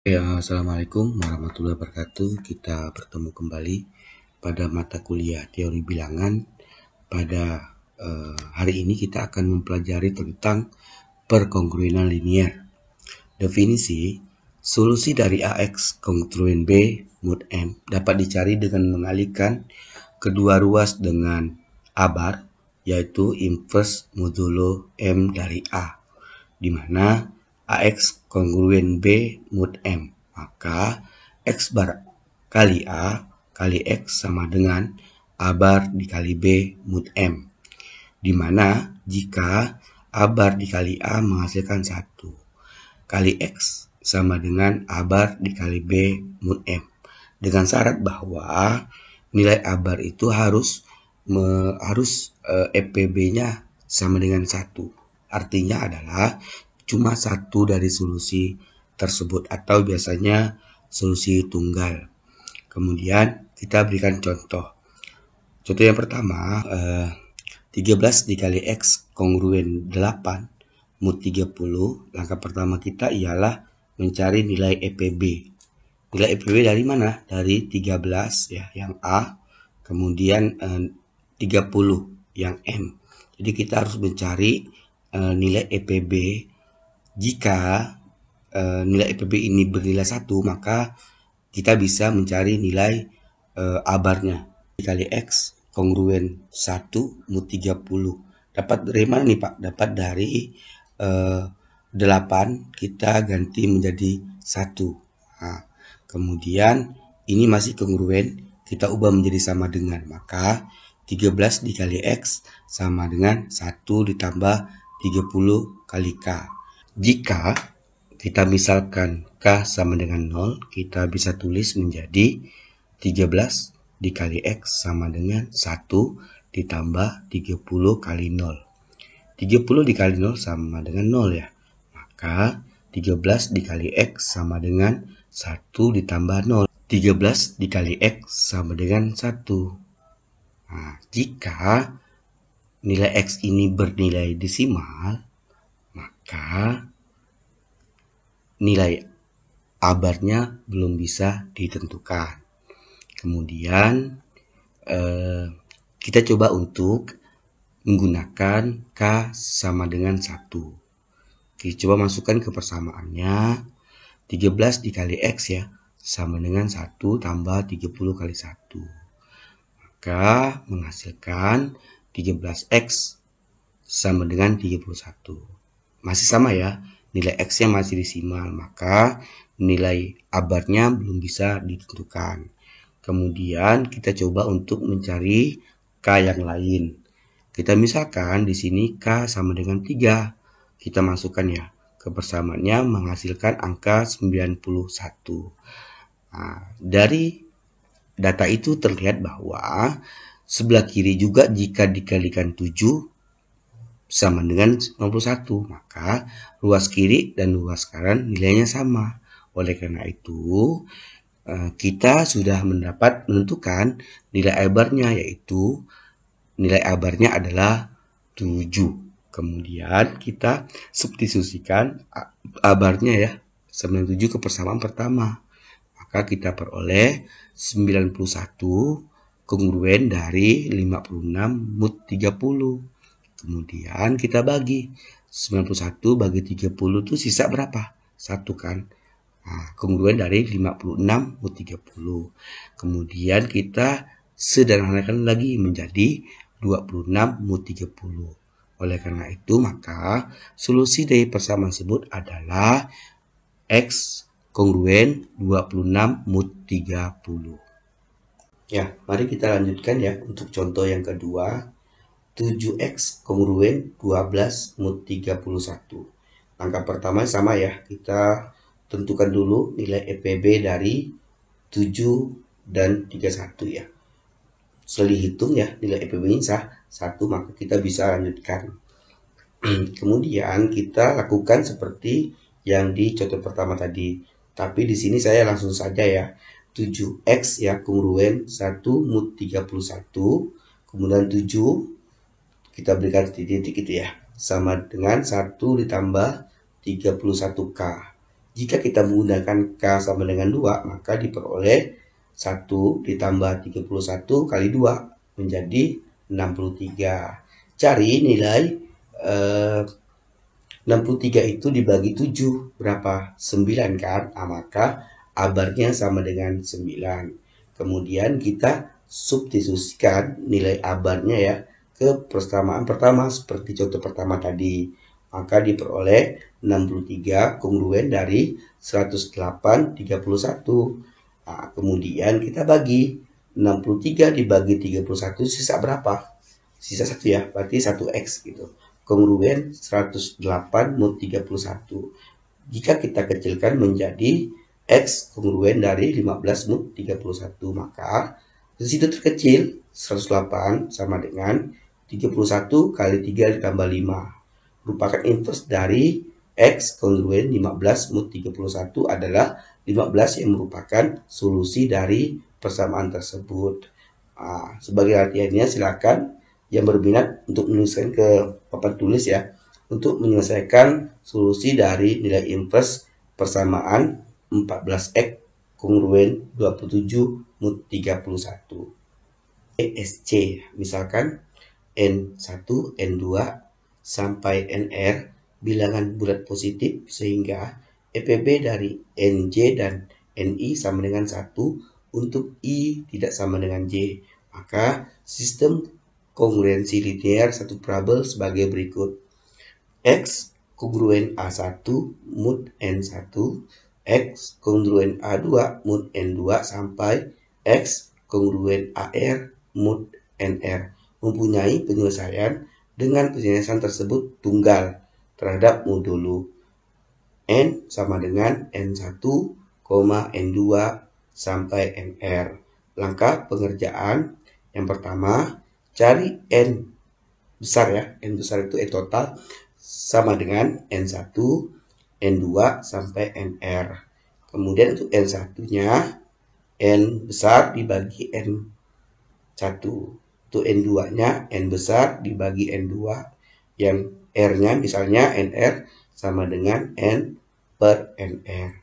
Assalamualaikum warahmatullahi wabarakatuh. Kita bertemu kembali pada mata kuliah teori bilangan. Pada hari ini kita akan mempelajari tentang perkongruenan linier. Definisi, solusi dari AX kongruen B mod M dapat dicari dengan mengalihkan kedua ruas dengan A bar, yaitu inverse modulo M dari A, di mana AX kongruen B mod M, maka X bar kali A kali X sama dengan A bar dikali B mod M, di mana jika A bar dikali A menghasilkan 1 kali X sama dengan A bar dikali B mod M, dengan syarat bahwa nilai A bar itu harus EPB-nya sama dengan 1. Artinya adalah cuma satu dari solusi tersebut atau biasanya solusi tunggal. Kemudian kita berikan contoh. Contoh yang pertama, 13 dikali X kongruen 8 mod 30. Langkah pertama kita ialah mencari nilai EPB. Nilai EPB dari mana? Dari 13 ya, yang A, kemudian 30 yang M. Jadi kita harus mencari nilai EPB. Jika nilai EPB ini bernilai 1, maka kita bisa mencari nilai A barnya. Dikali X kongruen 1 mod 30. Dapat dari mana nih Pak? Dapat dari 8 kita ganti menjadi 1. Nah, kemudian ini masih kongruen, kita ubah menjadi sama dengan, maka 13 dikali X sama dengan 1 ditambah 30 kali K. Jika kita misalkan K sama dengan 0, kita bisa tulis menjadi 13 dikali X sama dengan 1 ditambah 30 kali 0. 30 dikali 0 sama dengan 0 ya. Maka 13 dikali X sama dengan 1 ditambah 0. 13 dikali X sama dengan 1. Nah, jika nilai X ini bernilai desimal, maka nilai A barnya belum bisa ditentukan. Kemudian kita coba untuk menggunakan K sama dengan 1. Kita coba masukkan ke persamaannya. 13 dikali X ya, sama dengan 1 tambah 30 kali 1. Maka menghasilkan 13X sama dengan 31. Masih sama ya, nilai X-nya masih desimal, maka nilai A barnya belum bisa ditentukan. Kemudian kita coba untuk mencari K yang lain. Kita misalkan di sini K sama dengan 3. Kita masukkan ya ke persamaannya, menghasilkan angka 91. Nah, dari data itu terlihat bahwa sebelah kiri juga jika dikalikan 7 sama dengan 91, maka ruas kiri dan ruas kanan nilainya sama. Oleh karena itu, kita sudah menentukan nilai A barnya, yaitu nilai A barnya adalah 7. Kemudian kita substitusikan A barnya ya, 97 ke persamaan pertama. Maka kita peroleh 91 kongruen dari 56 mod 30. Kemudian kita bagi 91 bagi 30 itu sisa berapa? 1 kan? Nah, kongruen dari 56 mod 30. Kemudian kita sederhanakan lagi menjadi 26 mod 30. Oleh karena itu, maka solusi dari persamaan tersebut adalah X kongruen 26 mod 30. Ya, mari kita lanjutkan ya untuk contoh yang kedua. 7X kongruen 12 mod 31. Langkah pertama sama ya, kita tentukan dulu nilai EPB dari 7 dan 31 ya. Setelah hitung ya, nilai EPB-nya sah 1, maka kita bisa lanjutkan. Kemudian kita lakukan seperti yang di contoh pertama tadi. Tapi di sini saya langsung saja ya. 7X ya kongruen 1 mod 31, kemudian 7 kita berikan titik-titik itu ya, sama dengan 1 ditambah 31K. Jika kita menggunakan K sama dengan 2, maka diperoleh 1 ditambah 31 kali 2 menjadi 63. Cari nilai 63 itu dibagi 7 berapa? 9 kan? Nah, maka abarnya sama dengan 9. Kemudian kita substitusikan nilai abarnya ya ke persamaan pertama seperti contoh pertama tadi. Maka diperoleh 63 kongruen dari 108 31. Nah, kemudian kita bagi 63 dibagi 31 sisa berapa? Sisa 1 ya, berarti 1x gitu. Kongruen 108 mod 31. Jika kita kecilkan menjadi X kongruen dari 15 mod 31, maka residu terkecil 108 sama dengan 31 kali 3 ditambah 5. Merupakan inverse dari X kongruen 15 mod 31 adalah 15 yang merupakan solusi dari persamaan tersebut. Nah, sebagai latihannya silakan yang berminat untuk menuliskan ke papan tulis ya, untuk menyelesaikan solusi dari nilai inverse persamaan 14x kongruen 27 mod 31. ESC misalkan N1, N2 sampai NR bilangan bulat positif sehingga EPB dari NJ dan NI sama dengan 1 untuk I tidak sama dengan J. Maka sistem kongruensi linear satu parabel sebagai berikut. X kongruen A1 mod N1, X kongruen A2 mod N2 sampai X kongruen AR mod NR mempunyai penyelesaian dengan penyelesaian tersebut tunggal terhadap modulu N sama dengan N1, N2 sampai NR. Langkah pengerjaan yang pertama, cari N besar ya, N besar itu N total sama dengan N1, N2 sampai NR. Kemudian untuk N1-nya, N besar dibagi N1. Untuk N2-nya, N besar dibagi N2. Yang R-nya misalnya NR sama dengan N per NR.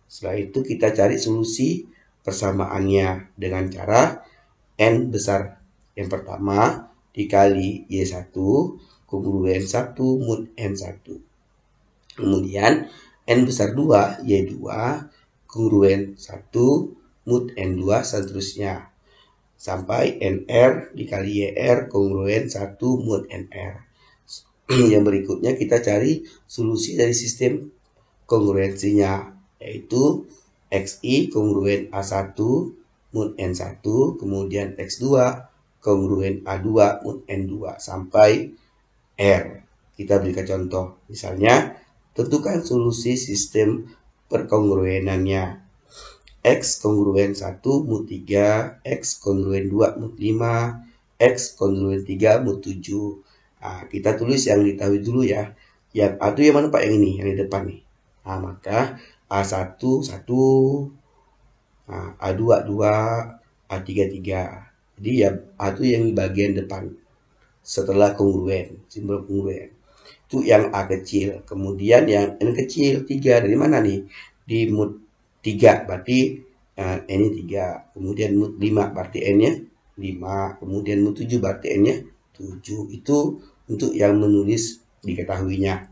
Setelah itu kita cari solusi persamaannya dengan cara N besar yang pertama dikali Y1 kongruen 1 mod N1. Kemudian N besar 2 Y2 kongruen 1 mod N2 seterusnya. Sampai NR dikali YR kongruen 1 mod NR. Yang berikutnya kita cari solusi dari sistem kongruensinya, yaitu XI kongruen A1 mod N1, kemudian X2 kongruen A2 mod N2 sampai R. Kita berikan contoh, misalnya tentukan solusi sistem perkongruenannya. X kongruen 1 mod 3, X kongruen 2 mod 5, X kongruen 3 mod 7. Nah, kita tulis yang diketahui dulu ya. Yang A itu yang mana Pak? Yang ini, yang di depan nih. Nah, maka A1 1, nah, A2 2, A3 3. Jadi ya A itu yang di bagian depan setelah kongruen, simbol kongruen. Itu yang A kecil. Kemudian yang N kecil 3 dari mana nih? Di mod 3 berarti N-nya 3. Kemudian mod 5 berarti N-nya 5. Kemudian mod 7 berarti N-nya 7. Itu untuk yang menulis diketahuinya.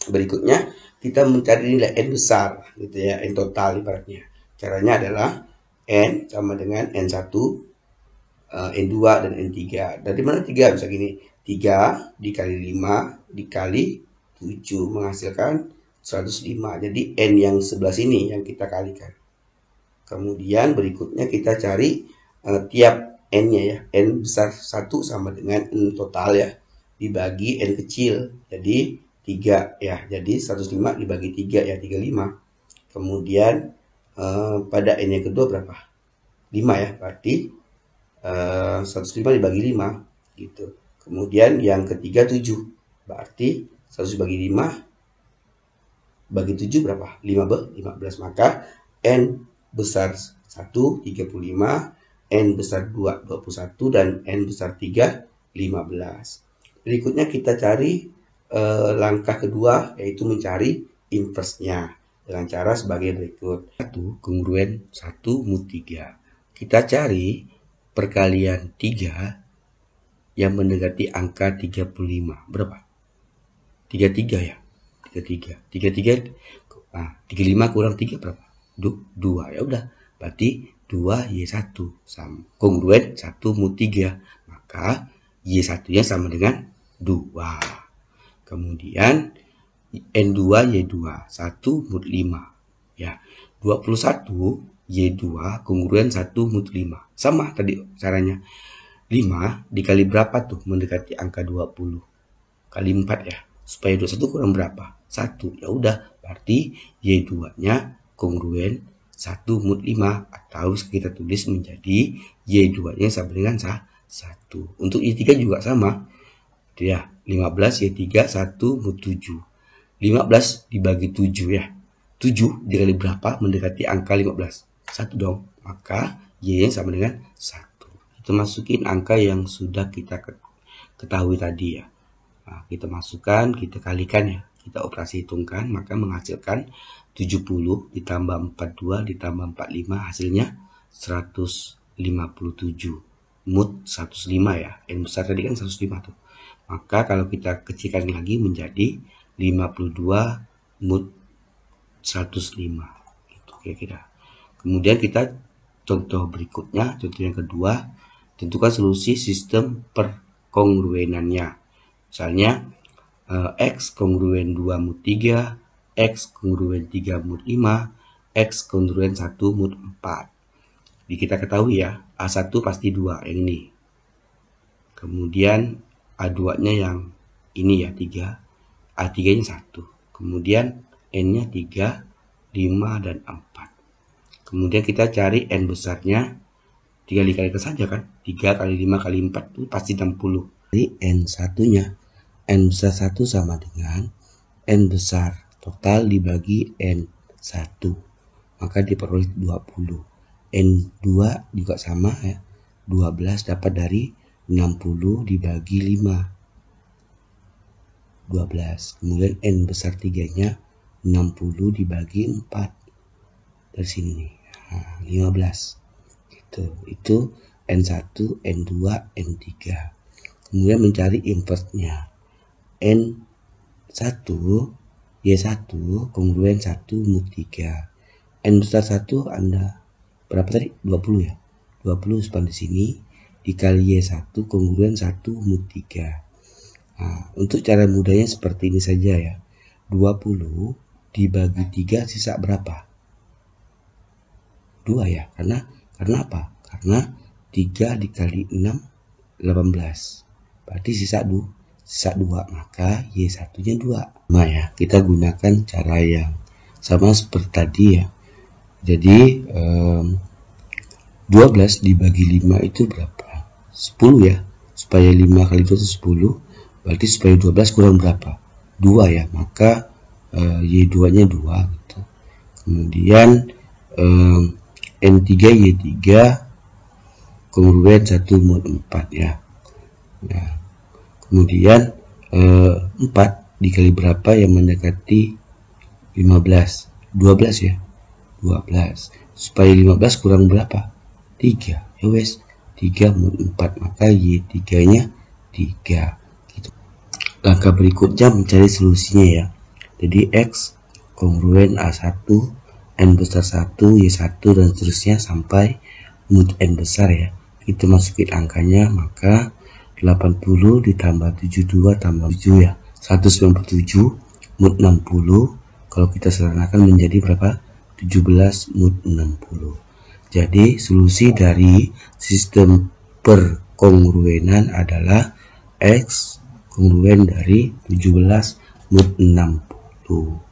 Berikutnya kita mencari nilai N besar gitu ya, N total ibaratnya. Caranya adalah N sama dengan N1, N2 dan N3. Dari mana 3? Bisa gini, 3 dikali 5 dikali 7 menghasilkan 105. Jadi N yang sebelah sini yang kita kalikan. Kemudian berikutnya kita cari tiap N-nya ya. N besar 1 sama dengan N total ya, dibagi N kecil. Jadi 3 ya. Jadi 105 dibagi 3 ya, 35. Kemudian pada N yang kedua berapa? 5 ya. Berarti 105 dibagi 5 gitu. Kemudian yang ketiga 7. Berarti 100 bagi 5 bagi 7 berapa? 15. Maka N besar 1 35, N besar 2 21 dan N besar 3 15. Berikutnya kita cari langkah kedua, yaitu mencari inverse-nya. dengan cara sebagai berikut. 1 kongruen 1 mod 3. Kita cari perkalian 3 yang mendekati angka 35. Berapa? 33 ya. 33. 35 kurang 3 berapa? 2. Ya udah. Berarti 2Y1 sama kongruen 1 mod 3. Maka Y1-nya sama dengan 2. Kemudian N2Y2 1 mod 5. Ya. 21 Y2 kongruen 1 mod 5. Sama tadi caranya. 5 dikali berapa tuh mendekati angka 20? Kali 4 ya. Supaya 21 kurang berapa? 1. Ya udah, berarti Y2-nya kongruen 1 mod 5 atau kita tulis menjadi Y2-nya sama dengan 1. Untuk Y3 juga sama. Ya, 15 Y3 1 mod 7. 15 dibagi 7 ya. 7 dikali berapa mendekati angka 15? 1 dong. Maka Y-nya sama dengan 1. Kita masukin angka yang sudah kita ketahui tadi ya. Nah, kita masukkan, kita kalikan ya. Kita operasi hitungkan, maka menghasilkan 70 ditambah 42 ditambah 45 hasilnya 157. Mod 105 ya. N besar tadi kan 105 tuh. Maka kalau kita kecilkan lagi menjadi 52 mod 105. Gitu kira-kira. Kemudian kita contoh berikutnya, contoh yang kedua, tentukan solusi sistem perkongruenannya. Misalnya X kongruen 2 mod 3, X kongruen 3 mod 5, X kongruen 1 mod 4. Jadi kita ketahui ya, A1 pasti 2 yang ini. Kemudian A2-nya yang ini ya 3, A3-nya 1. Kemudian N-nya 3, 5, dan 4. Kemudian kita cari N besarnya. 3 dikalikan saja kan. 3 kali 5 kali 4 itu pasti 60. Jadi N1-nya, N besar 1 sama dengan N besar total dibagi N1. Maka diperoleh 20. N2 juga sama ya. 12 dapat dari 60 dibagi 5. 12. Kemudian N besar 3-nya 60 dibagi 4. Dari sini nih. Nah, 15. Itu N1, N2, N3. Kemudian mencari invertnya. N1 Y1 kongruen 1 mod 3. N besar 1 Anda berapa tadi? 20 ya. 20 sepan di sini dikali Y1 kongruen 1 mod 3. Nah, untuk cara mudahnya seperti ini saja ya. 20 dibagi 3 sisa berapa? 2 ya. Karena apa? Karena 3 dikali 6 18. Berarti sisa 2. Maka Y1-nya 2. Nah ya, kita gunakan cara yang sama seperti tadi ya. Jadi 12 dibagi 5 itu berapa? 10 ya. Supaya 5 kali 2 itu 10. Berarti supaya 12 kurang berapa? 2 ya. Maka Y2-nya 2 gitu. Kemudian N3 Y3 kongruen 1 mod 4 ya. Nah, kemudian 4 dikali berapa yang mendekati 15? 12 ya. 12. Supaya 15 kurang berapa? 3. Ya wes, 3 mod 4. Maka Y3-nya 3. Gitu. Langkah berikutnya mencari solusinya ya. Jadi X kongruen A1, N besar 1, Y1, dan seterusnya sampai mod N besar ya. Kita masukin angkanya, maka 80 ditambah 72 tambah 7 ya. 197 mod 60. Kalau kita sederhanakan menjadi berapa? 17 mod 60. Jadi solusi dari sistem perkongruenan adalah X kongruen dari 17 mod 60.